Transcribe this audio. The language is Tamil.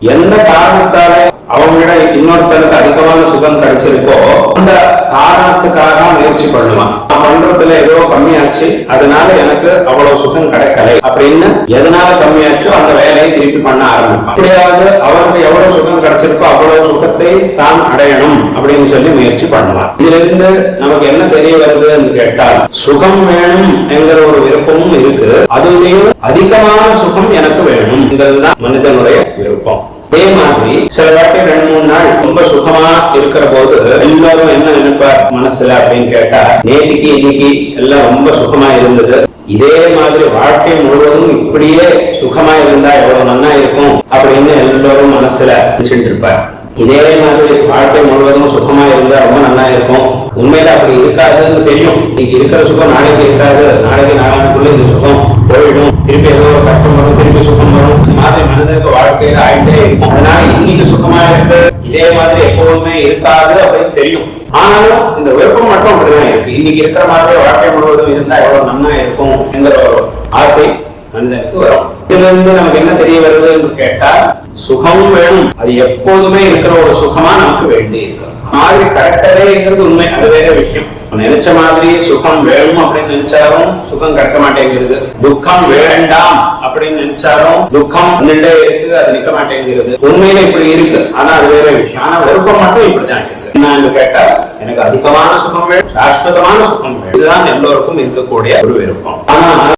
எந்த காரணத்தால அவங்களோட இன்னொருத்தருக்கு அதிகமான சுகம் கிடைச்சிருக்கோ அந்த காரணத்துக்காக முயற்சி பண்ணுவான். பண்றதுல ஏதோ கம்மியாச்சு, அதனால எனக்கு அவ்வளவு சுகம் கிடைக்கலை அப்படின்னு எதனால கம்மியாச்சோ அந்த வேலையை திருப்பி பண்ண ஆரம்பிப்பான். அப்படியாவது அவருக்கு எவ்வளவு சுகம் கிடைச்சிருக்கோ அவ்வளவு சுகத்தை தான் அடையணும் அப்படின்னு சொல்லி முயற்சி பண்ணுவான். இதுல இருந்து நமக்கு என்ன தெரிய வருதுன்னு கேட்டால், சுகம் வேணும் என்கிற ஒரு விருப்பமும் இருக்கு, அதுலயும் அதிகமான சுகம் எனக்கு வேணும் இதுதான் மனிதனுடைய விருப்பம். அதே மாதிரி சில வாட்டி 2-3 நாள் ரொம்ப சுகமா இருக்கிற போது எல்லாரும் என்ன நினைப்பார் மனசுல அப்படின்னு கேட்டா, நேற்றுக்கு இன்னைக்கு எல்லாம் ரொம்ப சுகமா இருந்தது, இதே மாதிரி வாழ்க்கை முழுவதும் இப்படியே சுகமா இருந்தா எவ்வளவு நன்னா இருக்கும் அப்படின்னு எல்லாரும் மனசுல நினைச்சிட்டு இருப்பார். இதே மாதிரி வாழ்க்கை முழுவதும் சுகமா இருந்தா ரொம்ப நல்லா இருக்கும். உண்மையில அப்படி இருக்காதுன்னு தெரியும். இன்னைக்கு இருக்கிற சுகம் நாளைக்கு இருக்காது, நாளைக்கு நாளானுக்குள்ள இந்த சுகம் போயிடும், திருப்பி ஏதோ ஒரு கஷ்டம் வரும், திருப்பி சுகம் வரும். இந்த மாதிரி மனிதனுக்கு வாழ்க்கையில ஆயிட்டே இருக்கும். அதனால இன்னைக்கு சுகமா இருக்கு, இதே மாதிரி எப்பவுமே இருக்காது அப்படின்னு தெரியும். ஆனாலும் இந்த விருப்பம் மட்டும் அப்படிதான் இருக்கு. இன்னைக்கு இருக்கிற மாதிரி வாழ்க்கை முழுவதும் இருந்தா எவ்வளவு நன்னா இருக்கும் என்கிற ஒரு ஆசை மனிதனுக்கு வரும். இதுல இருந்து நமக்கு என்ன தெரிய வருதுன்னு கேட்டா, சுகம் வேணும், அது எப்போதுமே இருக்கிற ஒரு சுகமா நமக்கு வேண்டி இருக்கு. மாதிரி கிடைக்கவேங்கிறது உண்மை, அது வேற விஷயம். நினைச்ச மாதிரி சுகம் வேணும் அப்படின்னு நினைச்சாலும் சுகம் கிடைக்க மாட்டேங்கிறது. துக்கம் வேண்டாம் அப்படின்னு நினைச்சாலும் துக்கம் நின்றே இருக்கு, அது நிக்க மாட்டேங்கிறது. உண்மையில இப்படி இருக்கு, ஆனா அது வேற விஷயம். ஆனா விருப்பம் மட்டும் இப்படிதான் இருக்கு. என்னன்னு கேட்டா, எனக்கு அதிகமான சுகம் வேணும், சாஸ்வதமான சுகம் வேணும். இதுதான் எல்லோருக்கும் இருக்கக்கூடிய ஒரு விருப்பம். ஆனா